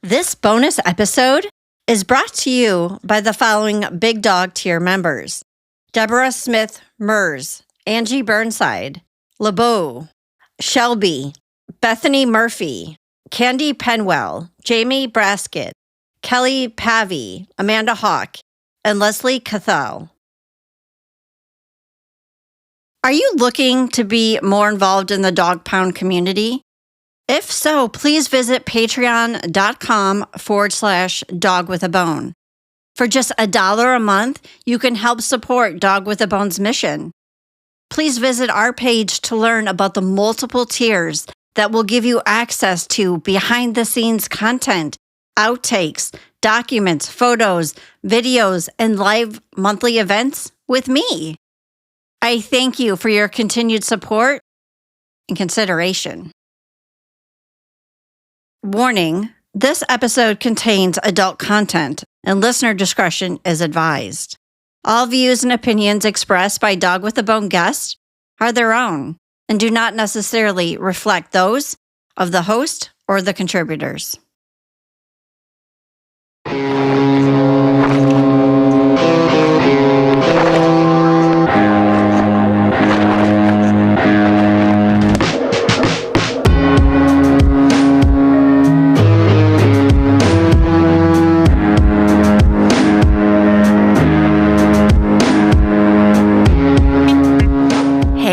This bonus episode is brought to you by the following Big Dog tier members: Deborah Smith Mers, Angie Burnside, LeBeau, Shelby, Bethany Murphy, Candy Penwell, Jamie Braskett, Kelly Pavey, Amanda Hawk, and Leslie Cathell. Are you looking to be more involved in the Dog Pound community? If so, please visit patreon.com/dogwithabone. For just $1 a month, you can help support Dog with a Bone's mission. Please visit our page to learn about the multiple tiers that will give you access to behind-the-scenes content, outtakes, documents, photos, videos, and live monthly events with me. I thank you for your continued support and consideration. Warning, this episode contains adult content and listener discretion is advised. All views and opinions expressed by Dog with a Bone guests are their own and do not necessarily reflect those of the host or the contributors.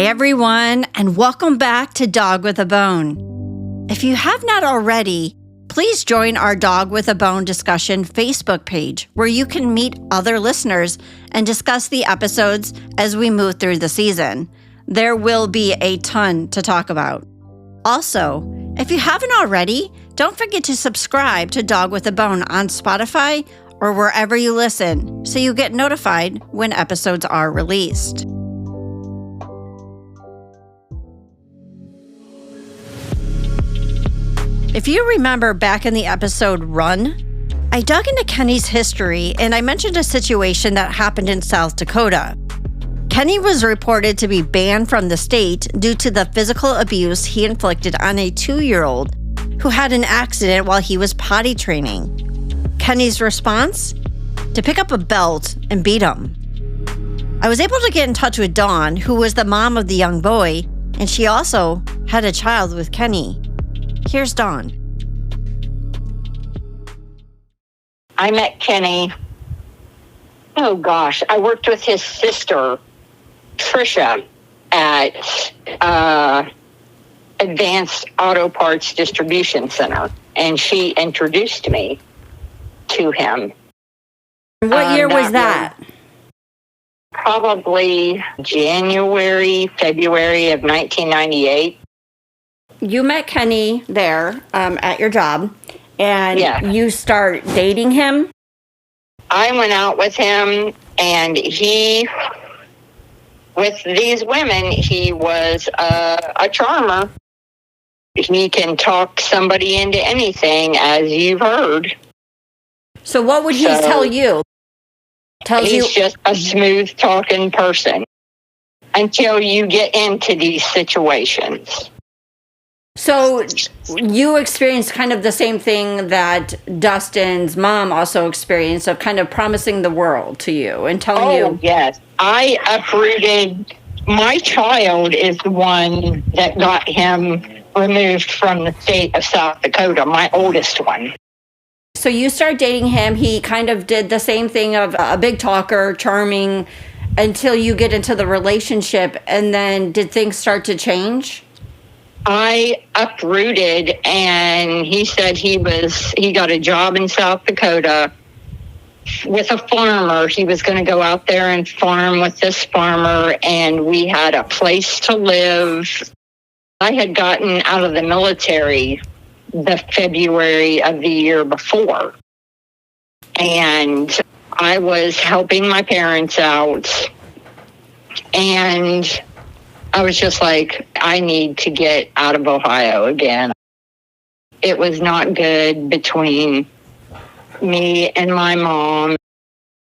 Everyone, and welcome back to Dog with a Bone. If you have not already, please join our Dog with a Bone discussion Facebook page where you can meet other listeners and discuss the episodes as we move through the season. There will be a ton to talk about. Also, if you haven't already, don't forget to subscribe to Dog with a Bone on Spotify or wherever you listen so you get notified when episodes are released. If you remember back in the episode Run, I dug into Kenny's history and I mentioned a situation that happened in South Dakota. Kenny was reported to be banned from the state due to the physical abuse he inflicted on a 2-year-old who had an accident while he was potty training. Kenny's response? To pick up a belt and beat him. I was able to get in touch with Dawn, who was the mom of the young boy, and she also had a child with Kenny. Here's Dawn. I met Kenny. Oh gosh, I worked with his sister, Trisha, at Advanced Auto Parts Distribution Center, and she introduced me to him. What year was that? Probably January, February of 1998. You met Kenny there at your job, and you start dating him? I went out with him, and with these women, he was a charmer. He can talk somebody into anything, as you've heard. So what would he tell you? He's just a smooth-talking person until you get into these situations. So you experienced kind of the same thing that Dustin's mom also experienced, of kind of promising the world to you and telling you. Oh, yes. I uprooted. My child is the one that got him removed from the state of South Dakota, my oldest one. So you start dating him. He kind of did the same thing of a big talker, charming, until you get into the relationship. And then did things start to change? I uprooted, and he said he got a job in South Dakota with a farmer. He was going to go out there and farm with this farmer, and we had a place to live. I had gotten out of the military the February of the year before, and I was helping my parents out, and I was just like, I need to get out of Ohio again. It was not good between me and my mom.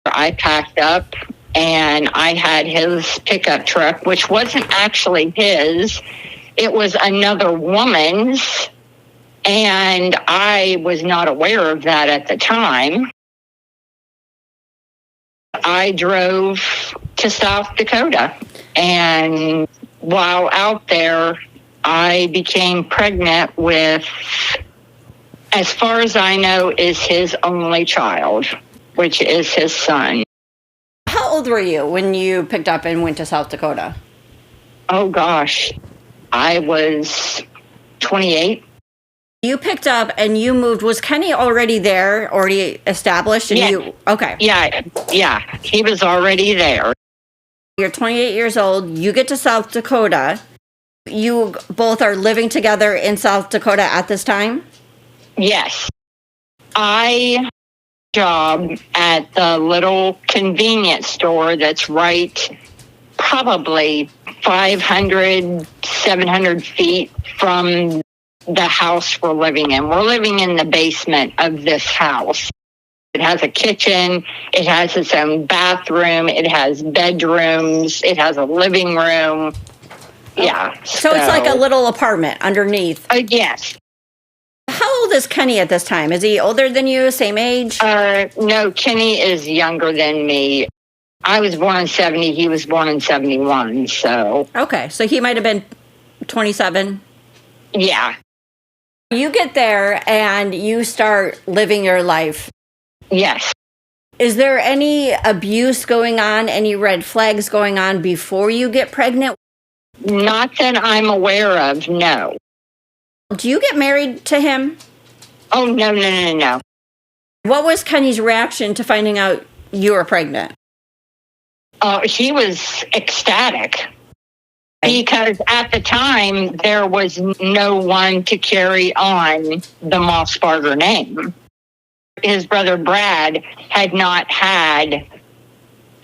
I packed up and I had his pickup truck, which wasn't actually his. It was another woman's And I was not aware of that at the time. I drove to South Dakota, and while out there, I became pregnant with, as far as I know, is his only child, which is his son. How old were you when you picked up and went to South Dakota? Oh, gosh. I was 28. You picked up and you moved. Was Kenny already there, already established? And Yeah. Okay. Yeah. He was already there. You're 28 years old. You get to South Dakota. You both are living together in South Dakota at this time? Yes. I job at the little convenience store that's right probably 500, 700 feet from the house we're living in. We're living in the basement of this house. It has a kitchen. It has its own bathroom. It has bedrooms. It has a living room. Yeah. So it's like a little apartment underneath. Yes. How old is Kenny at this time? Is he older than you? Same age? No, Kenny is younger than me. I was born in 70. He was born in 71. So. Okay. So he might have been 27. Yeah. You get there and you start living your life. Yes. Is there any abuse going on, any red flags going on before you get pregnant? Not that I'm aware of, no. Do you get married to him? Oh, no. What was Kenny's reaction to finding out you were pregnant? He was ecstatic. Because at the time, there was no one to carry on the Mossbarger name. His brother Brad had not had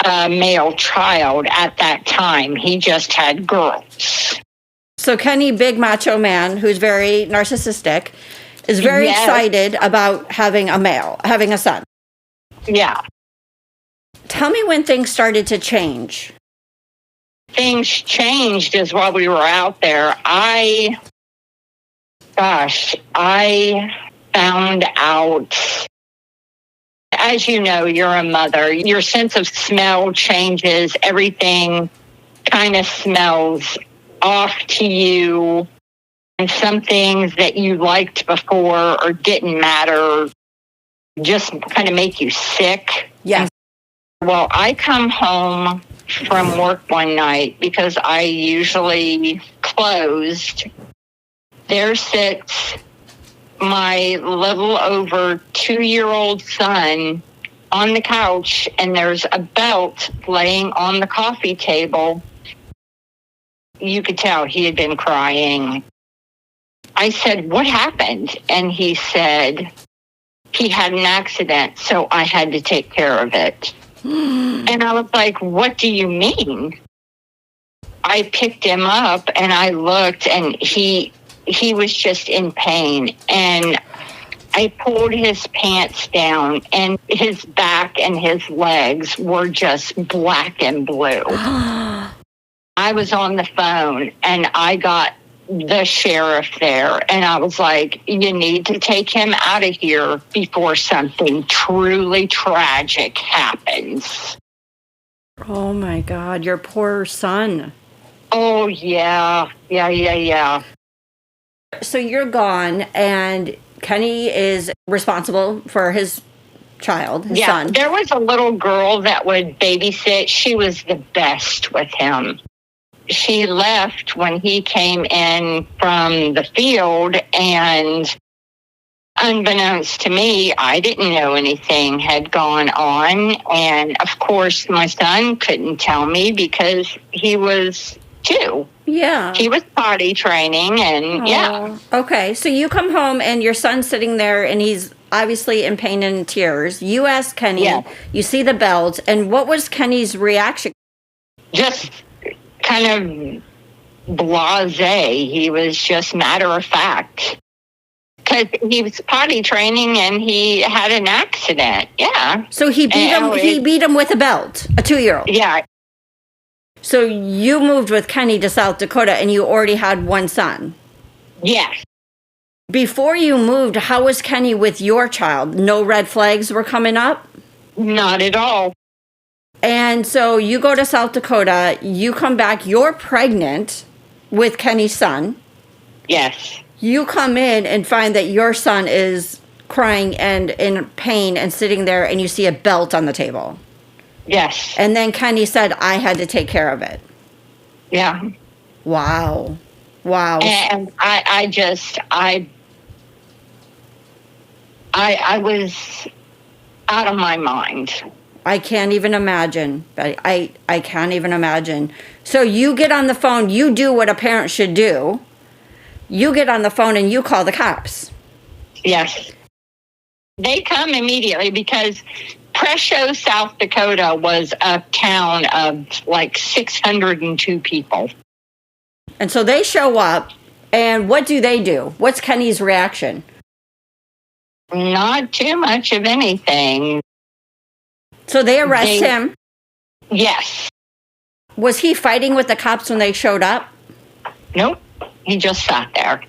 a male child at that time. He just had girls. So Kenny, big macho man who's very narcissistic, is very excited about having a son. Yeah. Tell me when things started to change. Things changed as while we were out there. I found out, as you know, you're a mother. Your sense of smell changes. Everything kind of smells off to you. And some things that you liked before or didn't matter just kind of make you sick. Yes. Well, I come home from work one night because I usually closed. There sits my little over 2-year-old son on the couch, and there's a belt laying on the coffee table. You could tell he had been crying. I said, "What happened?" And he said, "He had an accident, so I had to take care of it." And I was like, "What do you mean?" I picked him up and I looked, and he was just in pain. And I pulled his pants down, and his back and his legs were just black and blue. I was on the phone, and I got the sheriff there, and I was like, "You need to take him out of here before something truly tragic happens." Oh my God, your poor son. Oh, yeah. So you're gone, and Kenny is responsible for his child, his son. There was a little girl that would babysit. She was the best with him. She left when he came in from the field, and unbeknownst to me, I didn't know anything had gone on. And of course, my son couldn't tell me because he was 2. Yeah. He was potty training, and yeah. Okay, so you come home and your son's sitting there and he's obviously in pain and tears. You ask Kenny, you see the belt, and what was Kenny's reaction? Just kind of blasé. He was just matter of fact. Because he was potty training and he had an accident. Yeah. So he beat him. He beat him with a belt, a 2-year-old. Yeah. So you moved with Kenny to South Dakota, and you already had one son. Yes. Before you moved, how was Kenny with your child? No red flags were coming up? Not at all. And so you go to South Dakota, you come back, you're pregnant with Kenny's son. Yes. You come in and find that your son is crying and in pain and sitting there, and you see a belt on the table. Yes. And then Kenny said, I had to take care of it. Yeah. Wow. And I was out of my mind. I can't even imagine. I can't even imagine. So you get on the phone, you do what a parent should do. You get on the phone and you call the cops. Yes. They come immediately because Presho, South Dakota was a town of like 602 people. And so they show up, and what do? What's Kenny's reaction? Not too much of anything. So they arrest him. Yes. Was he fighting with the cops when they showed up? Nope. He just sat there.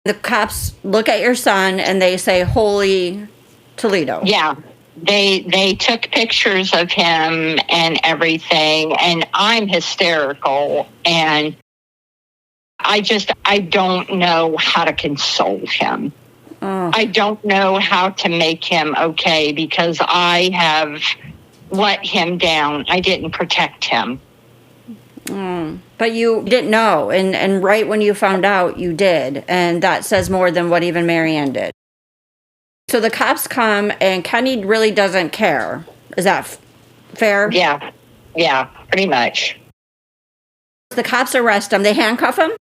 The cops look at your son and they say, Holy Toledo. Yeah. They took pictures of him and everything, and I'm hysterical, and I don't know how to console him. Oh. I don't know how to make him okay because I have let him down. I didn't protect him. But you didn't know, and right when you found out, you did, and that says more than what even Marianne did. So the cops come, and Kenny really doesn't care. Is that fair? Yeah, pretty much. The cops arrest him. They handcuff him?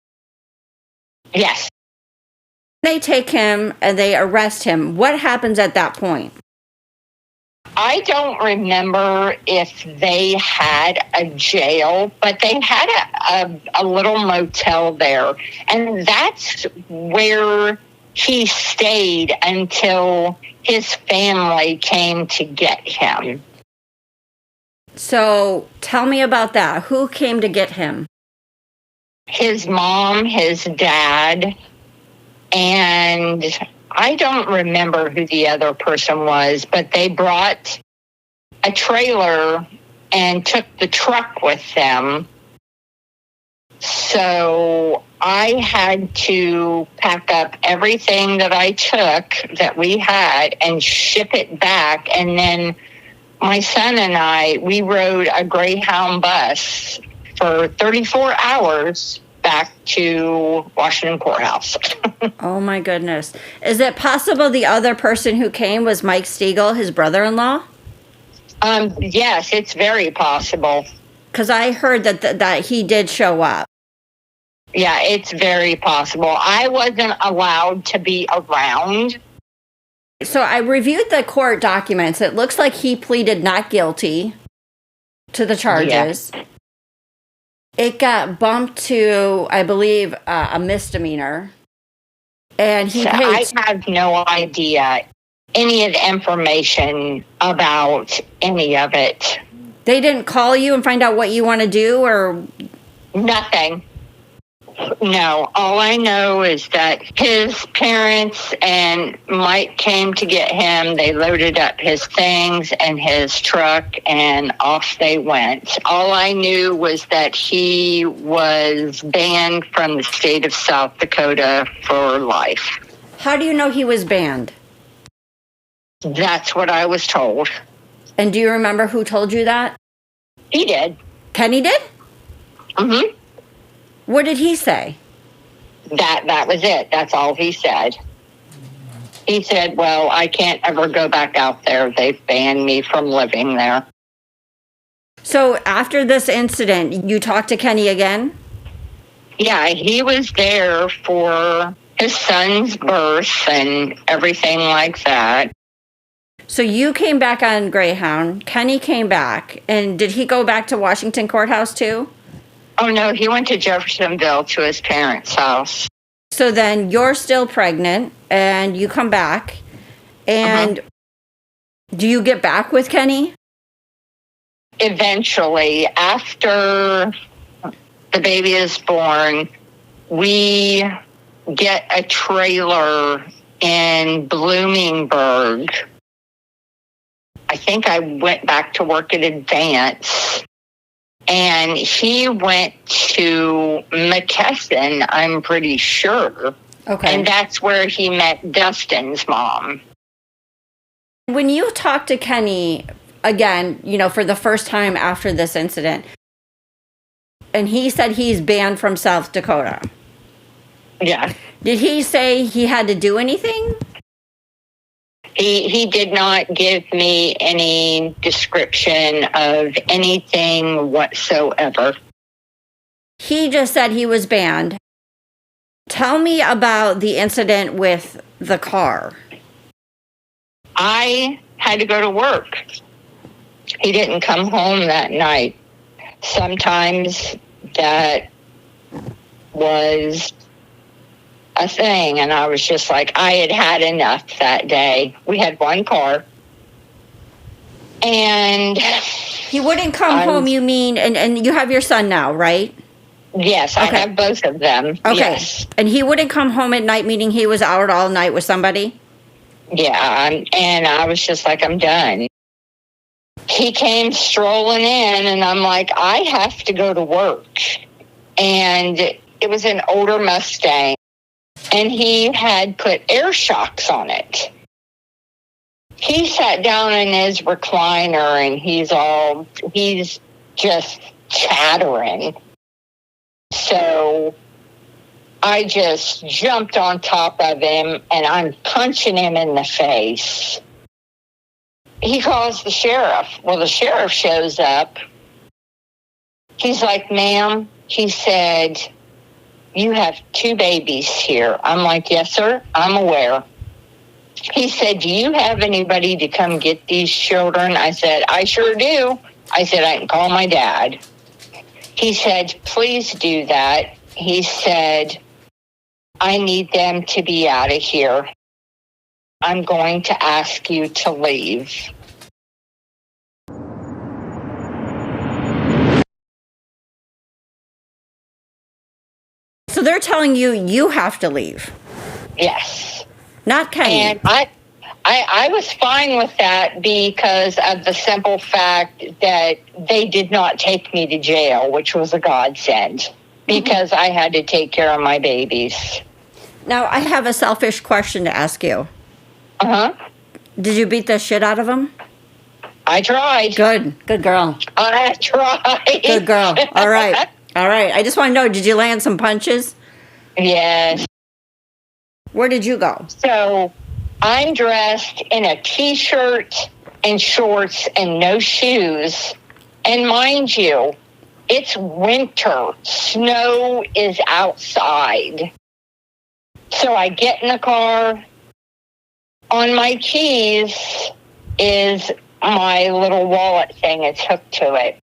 Yes. They take him, and they arrest him. What happens at that point? I don't remember if they had a jail, but they had a little motel there. And that's where he stayed until his family came to get him. So tell me about that. Who came to get him? His mom, his dad, and I don't remember who the other person was, but they brought a trailer and took the truck with them. So I had to pack up everything that I took that we had and ship it back. And then my son and I, we rode a Greyhound bus for 34 hours back to Washington Courthouse. Oh, my goodness. Is it possible the other person who came was Mike Stiegel, his brother-in-law? Yes, it's very possible. Because I heard that he did show up. Yeah, it's very possible. I wasn't allowed to be around. So I reviewed the court documents. It looks like he pleaded not guilty to the charges. Yeah. It got bumped to, I believe, a misdemeanor. And I have no idea any of the information about any of it. They didn't call you and find out what you want to do, or? Nothing. No, all I know is that his parents and Mike came to get him. They loaded up his things and his truck, and off they went. All I knew was that he was banned from the state of South Dakota for life. How do you know he was banned? That's what I was told. And do you remember who told you that? He did. Kenny did? Mm-hmm. What did he say? That was it. That's all he said. He said, well, I can't ever go back out there. They've banned me from living there. So after this incident, you talked to Kenny again? Yeah, he was there for his son's birth and everything like that. So you came back on Greyhound. Kenny came back. And did he go back to Washington Courthouse too? Oh, no, he went to Jeffersonville to his parents' house. So then you're still pregnant, and you come back, and do you get back with Kenny? Eventually, after the baby is born, we get a trailer in Bloomingburg. I think I went back to work at Advance, and he went to McKesson, I'm pretty sure. Okay. And that's where he met Dustin's mom. When you talked to Kenny again, for the first time after this incident, and he said he's banned from South Dakota. Yeah. Did he say he had to do anything? He did not give me any description of anything whatsoever. He just said he was banned. Tell me about the incident with the car. I had to go to work. He didn't come home that night. Sometimes that was a thing, and I was just like, I had had enough that day. We had one car. And he wouldn't come home, you mean, and you have your son now, right? Yes, okay. I have both of them. Okay. Yes. And he wouldn't come home at night, meaning he was out all night with somebody? Yeah, and I was just like, I'm done. He came strolling in, and I'm like, I have to go to work. And it was an older Mustang, and he had put air shocks on it. He sat down in his recliner, and he's just chattering. So I just jumped on top of him, and I'm punching him in the face. He calls the sheriff. Well, the sheriff shows up. He's like, ma'am, he said, you have 2 babies here. I'm like, yes, sir, I'm aware. He said, do you have anybody to come get these children? I said, I sure do. I said, I can call my dad. He said, please do that. He said, I need them to be out of here. I'm going to ask you to leave. So they're telling you have to leave? Yes. Not Kenny. And I was fine with that because of the simple fact that they did not take me to jail, which was a godsend, because I had to take care of my babies. Now, I have a selfish question to ask you. Uh-huh. Did you beat the shit out of him? I tried. Good girl. I tried. Good girl. All right. I just want to know, did you land some punches? Yes. Where did you go? So I'm dressed in a T-shirt and shorts and no shoes. And mind you, it's winter. Snow is outside. So I get in the car. On my keys is my little wallet thing. It's hooked to it.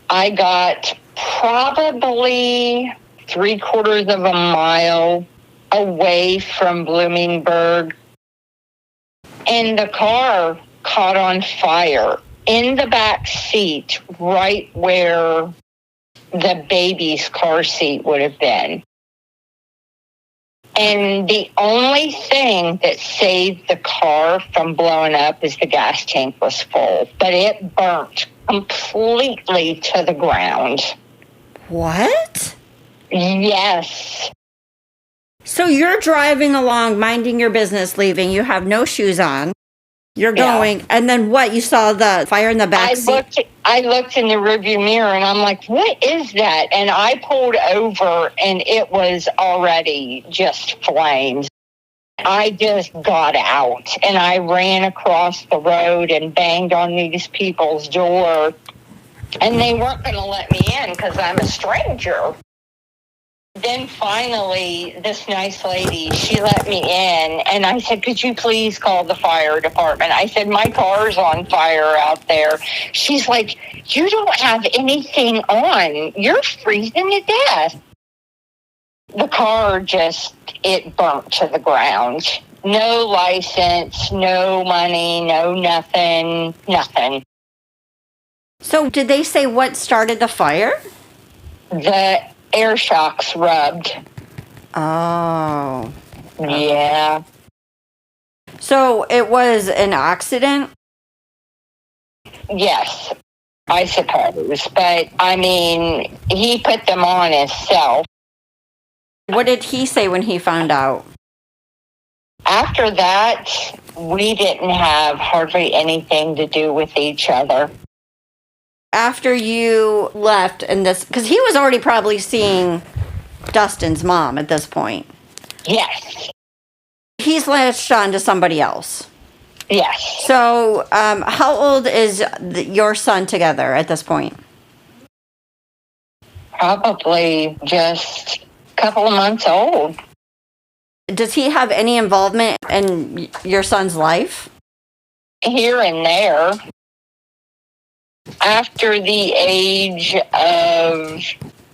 I got probably 3/4 of a mile away from Bloomingburg, and the car caught on fire in the back seat, right where the baby's car seat would have been. And the only thing that saved the car from blowing up is the gas tank was full, but it burnt completely to the ground. What? Yes. So you're driving along, minding your business, leaving. You have no shoes on. You're going, and then what? You saw the fire in the back seat? I looked in the rearview mirror, and I'm like, what is that? And I pulled over, and it was already just flames. I just got out, and I ran across the road and banged on these people's door, and they weren't going to let me in because I'm a stranger. Then finally, this nice lady, she let me in, and I said, could you please call the fire department? I said, my car's on fire out there. She's like, you don't have anything on. You're freezing to death. The car it burnt to the ground. No license, no money, no nothing. So did they say what started the fire? The air shocks rubbed. Oh. Yeah. So it was an accident? Yes, I suppose. But, I mean, he put them on himself. What did he say when he found out? After that, we didn't have hardly anything to do with each other. After you left, and this, because he was already probably seeing Dustin's mom at this point. Yes. He's latched on to somebody else. Yes. So, how old is your son together at this point? Probably just a couple of months old. Does he have any involvement in your son's life? Here and there. After the age of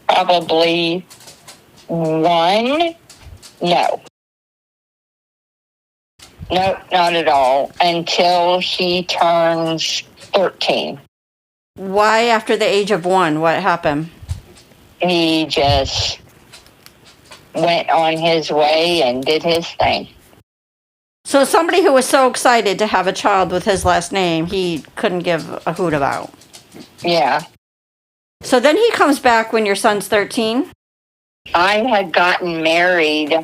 probably 1, no. No, not at all. Until he turns 13. Why after the age of 1? What happened? He just went on his way and did his thing. So somebody who was so excited to have a child with his last name, he couldn't give a hoot about. Yeah. So then he comes back when your son's 13? I had gotten married.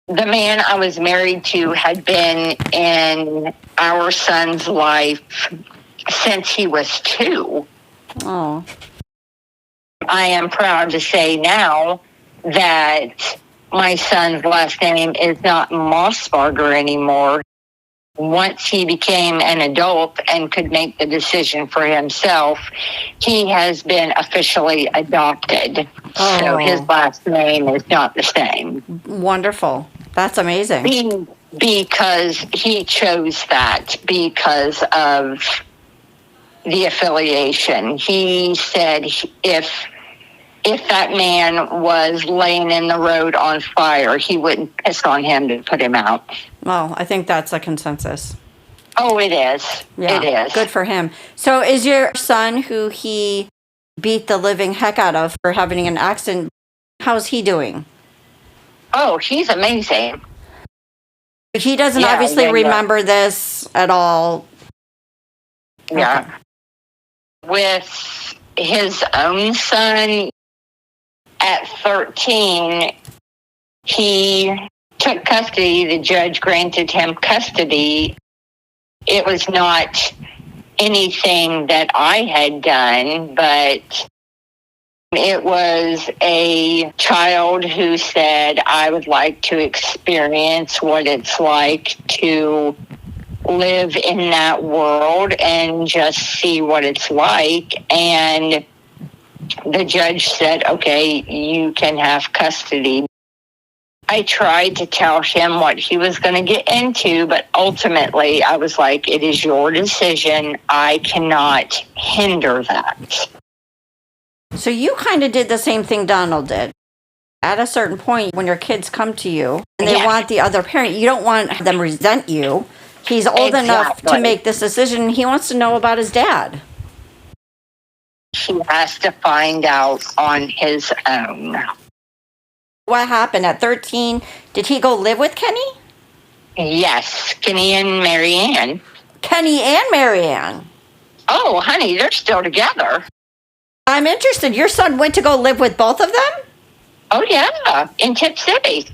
The man I was married to had been in our son's life since he was 2. Oh. I am proud to say now that my son's last name is not Mossbarger anymore. Once he became an adult and could make the decision for himself, he has been officially adopted. Oh. So his last name is not the same. Wonderful. That's amazing. Because he chose that because of the affiliation. He said if that man was laying in the road on fire, he wouldn't piss on him to put him out. Well, I think that's a consensus. Oh, it is. Yeah, it is. Good for him. So is your son, who he beat the living heck out of for having an accident, how's he doing? Oh, he's amazing. He doesn't obviously remember this at all. Yeah. Okay. With his own son, at 13, he took custody. The judge granted him custody. It was not anything that I had done, but it was a child who said, I would like to experience what it's like to live in that world and just see what it's like. And the judge said, okay, you can have custody. I tried to tell him what he was going to get into, but ultimately I was like, it is your decision. I cannot hinder that. So you kind of did the same thing Donald did. At a certain point, when your kids come to you and they want the other parent, you don't want them to resent you. He's old enough to make this decision. He wants to know about his dad. He has to find out on his own. What happened at 13? Did he go live with Kenny? Yes, Kenny and Marianne. Kenny and Marianne? Oh, honey, they're still together. I'm interested. Your son went to go live with both of them? Oh, yeah, in Tip City.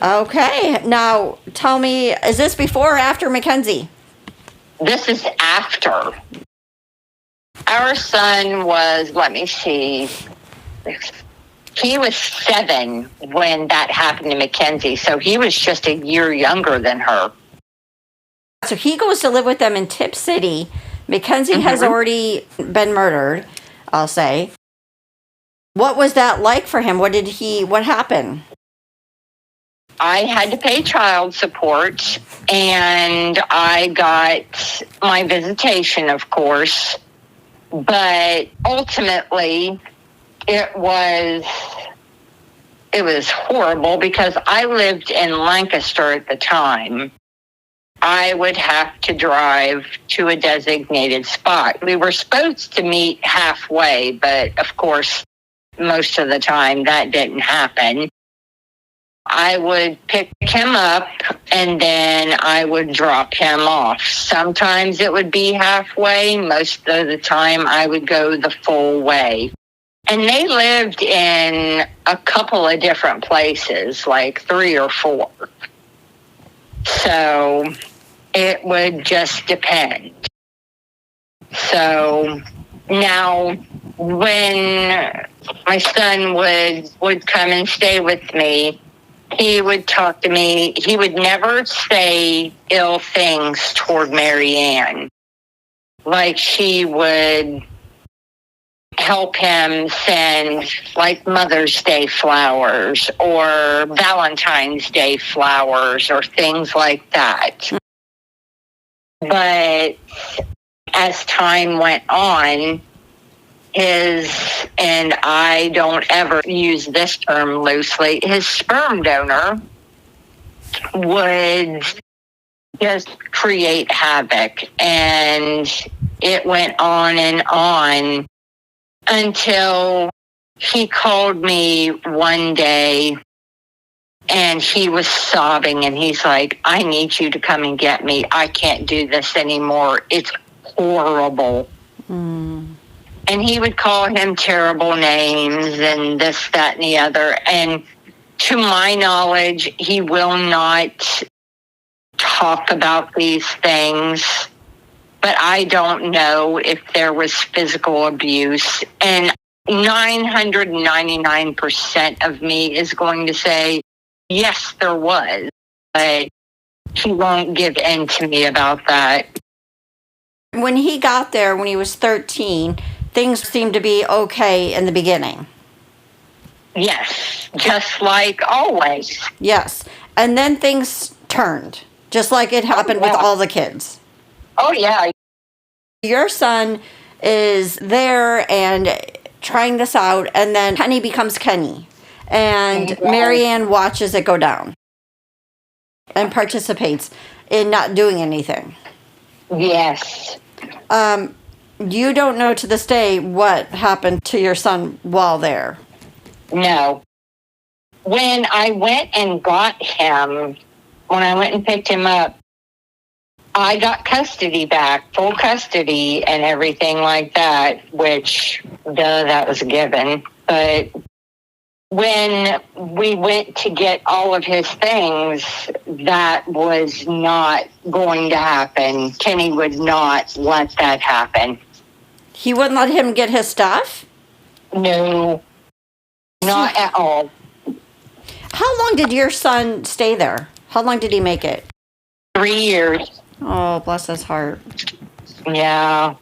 Okay. Now, tell me, is this before or after Mackenzie? This is after. Our son was, let me see, he was 7 when that happened to Mackenzie, so he was just a year younger than her. So he goes to live with them in Tip City. Mackenzie has already been murdered, I'll say. What was that like for him? What happened? I had to pay child support, and I got my visitation, of course. But ultimately, it was horrible because I lived in Lancaster at the time. I would have to drive to a designated spot. We were supposed to meet halfway, but of course, most of the time that didn't happen. I would pick him up and then I would drop him off. Sometimes it would be halfway. Most of the time I would go the full way. And they lived in a couple of different places, like 3 or 4. So it would just depend. So now when my son would come and stay with me, he would talk to me. He would never say ill things toward Mary Ann. Like she would help him send like Mother's Day flowers or Valentine's Day flowers or things like that. But as time went on, and I don't ever use this term loosely, his sperm donor would just create havoc. And it went on until he called me one day and he was sobbing and he's like, I need you to come and get me. I can't do this anymore. It's horrible. And he would call him terrible names and this, that, and the other. And to my knowledge, he will not talk about these things. But I don't know if there was physical abuse. And 999% of me is going to say, yes, there was. But he won't give in to me about that. When he got there, when he was 13, things seemed to be okay in the beginning. Yes, just like always. Yes. And then things turned, just like it happened with all the kids. Oh, yeah. Your son is there and trying this out, and then Kenny becomes Kenny. And Mary Ann watches it go down and participates in not doing anything. Yes. You don't know to this day what happened to your son while there. No. When I went and got him, when I went and picked him up, I got custody back, full custody and everything like that, which, that was a given. But when we went to get all of his things, that was not going to happen. Kenny would not let that happen. He wouldn't let him get his stuff? No, not at all. How long did your son stay there? How long did he make it? 3 years. Oh, bless his heart. Yeah.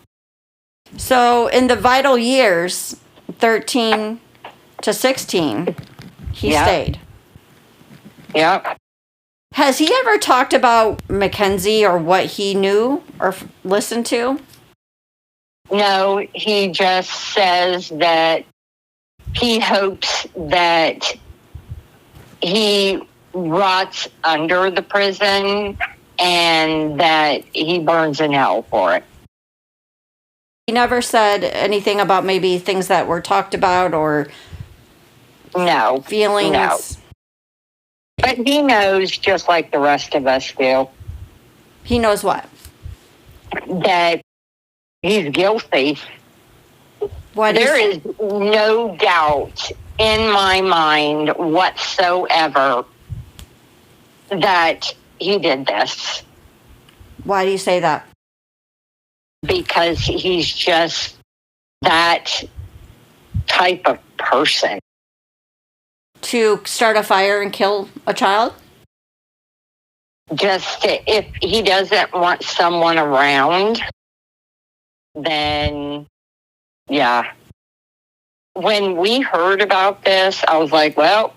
So in the vital years, 13 to 16, he stayed. Yep. Has he ever talked about Mackenzie or what he knew or listened to? No, he just says that he hopes that he rots under the prison and that he burns in hell for it. He never said anything about maybe things that were talked about or no feelings? No. But he knows, just like the rest of us do. He knows what? That he's guilty. There is no doubt in my mind whatsoever that he did this. Why do you say that? Because he's just that type of person. To start a fire and kill a child? Just if he doesn't want someone around, then yeah. When we heard about this, I was like, well,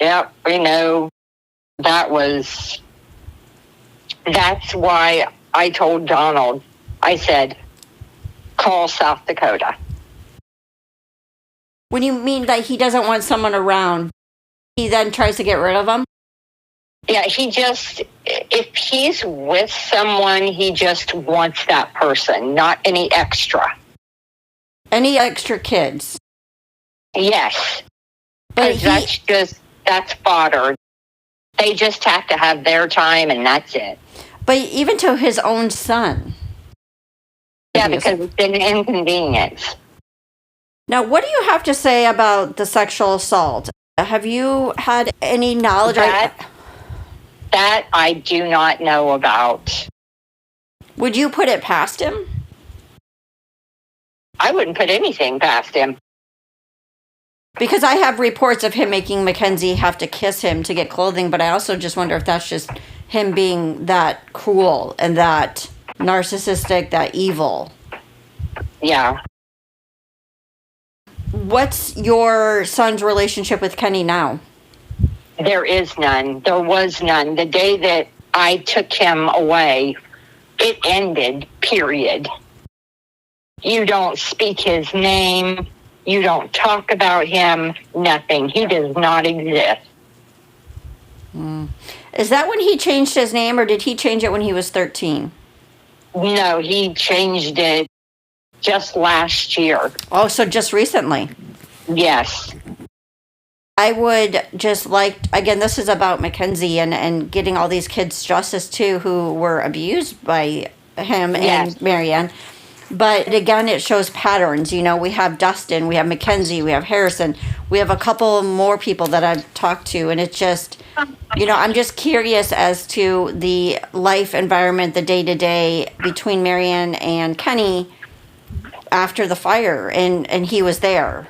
yeah, we know that's why I told Donald, I said, call South Dakota. When you mean that he doesn't want someone around, he then tries to get rid of them? Yeah, if he's with someone, he just wants that person, not any extra. Any extra kids? Yes. But that's just that's fodder. They just have to have their time, and that's it. But even to his own son. Yeah, because it's an inconvenience. Now, what do you have to say about the sexual assault? Have you had any knowledge? That I do not know about. Would you put it past him? I wouldn't put anything past him. Because I have reports of him making Mackenzie have to kiss him to get clothing, but I also just wonder if that's just him being that cruel and that narcissistic, that evil. Yeah. What's your son's relationship with Kenny now? There is none. There was none. The day that I took him away, it ended, period. You don't speak his name. You don't talk about him. Nothing. He does not exist. Is that when he changed his name, or did he change it when he was 13? No, he changed it just last year. Oh, so just recently. Yes. I would just like, again, this is about Mackenzie and getting all these kids justice too who were abused by him and Marianne. But again, it shows patterns. You know, we have Dustin, we have Mackenzie, we have Harrison, we have a couple more people that I've talked to, and it's just, you know, I'm just curious as to the life environment, the day-to-day between Marianne and Kenny after the fire, and he was there.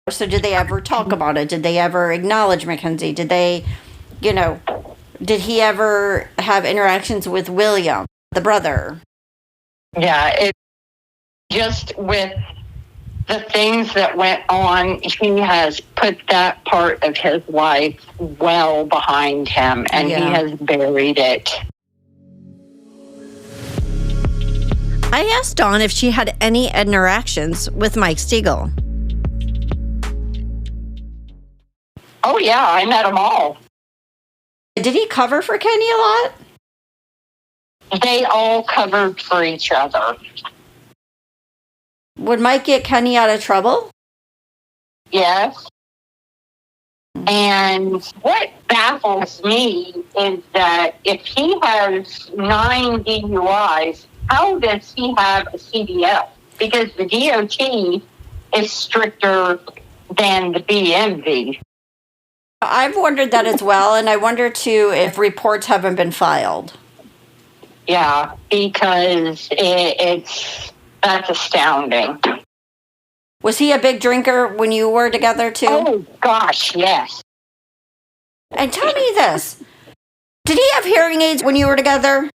So did they ever talk about it? Did they ever acknowledge Mackenzie? Did they, you know, did he ever have interactions with William, the brother? Yeah, it just with the things that went on, he has put that part of his life well behind him, and he has buried it. I asked Dawn if she had any interactions with Mike Stiegel. Oh, yeah, I met them all. Did he cover for Kenny a lot? They all covered for each other. Would Mike get Kenny out of trouble? Yes. And what baffles me is that if he has 9 DUIs, how does he have a CDL? Because the DOT is stricter than the BMV. I've wondered that as well, and I wonder too if reports haven't been filed. Yeah, because that's astounding. Was he a big drinker when you were together too? Oh, gosh, yes. And tell me this. Did he have hearing aids when you were together?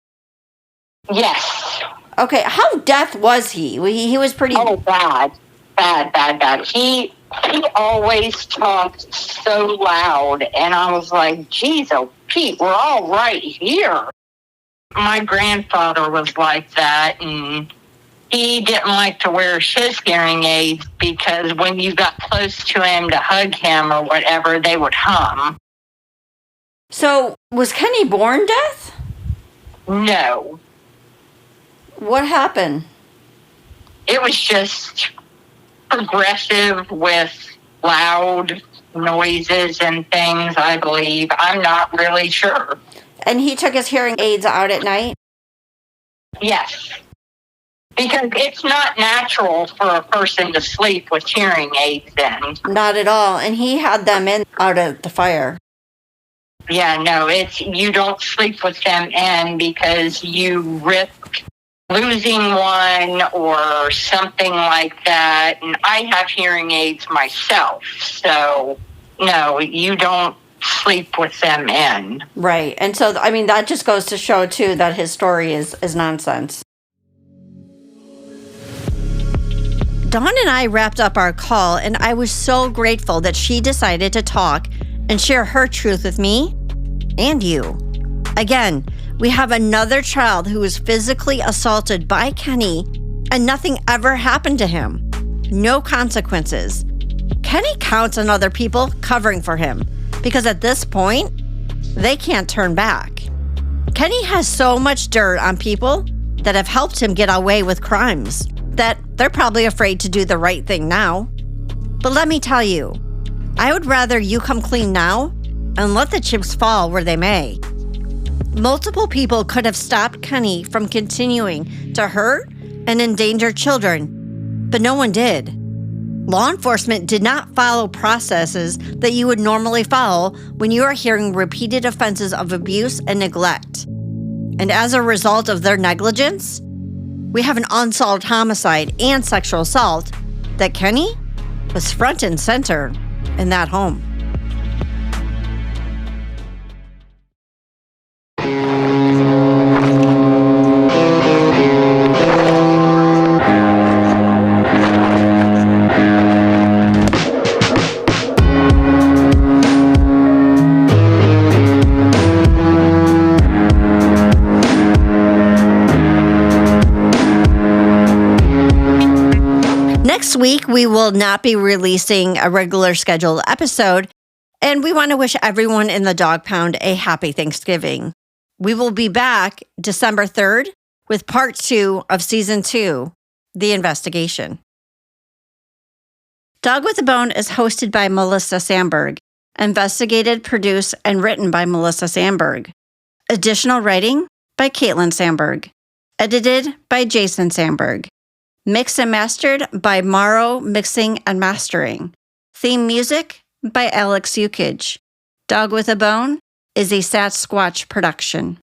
Yes. Okay, how deaf was he? He was pretty... Oh, bad. He always talked so loud, and I was like, geez, oh, Pete, we're all right here. My grandfather was like that, and he didn't like to wear his hearing aids because when you got close to him to hug him or whatever, they would hum. So, was Kenny born deaf? No. What happened? It was just progressive with loud noises and things, I believe. I'm not really sure. And he took his hearing aids out at night? Yes. Because it's not natural for a person to sleep with hearing aids in. Not at all. And he had them in out of the fire. Yeah, no, you don't sleep with them in because you risk losing one or something like that. And I have hearing aids myself. So, no, you don't sleep with them in. Right. And so, I mean, that just goes to show, too, that his story is nonsense. Dawn and I wrapped up our call, and I was so grateful that she decided to talk and share her truth with me and you. Again, we have another child who was physically assaulted by Kenny, and nothing ever happened to him. No consequences. Kenny counts on other people covering for him, because at this point, they can't turn back. Kenny has so much dirt on people that have helped him get away with crimes that they're probably afraid to do the right thing now. But let me tell you, I would rather you come clean now and let the chips fall where they may. Multiple people could have stopped Kenny from continuing to hurt and endanger children, but no one did. Law enforcement did not follow processes that you would normally follow when you are hearing repeated offenses of abuse and neglect. And as a result of their negligence, we have an unsolved homicide and sexual assault that Kenny was front and center in that home. Next week, we will not be releasing a regular scheduled episode, and we want to wish everyone in the Dog Pound a happy Thanksgiving. We will be back December 3rd with part 2 of season 2, The Investigation. Dog with a Bone is hosted by Melissa Sandberg, investigated, produced, and written by Melissa Sandberg. Additional writing by Caitlin Sandberg. Edited by Jason Sandberg. Mixed and mastered by Morrow Mixing and Mastering. Theme music by Alex Yukich. Dog with a Bone is a Sasquatch production.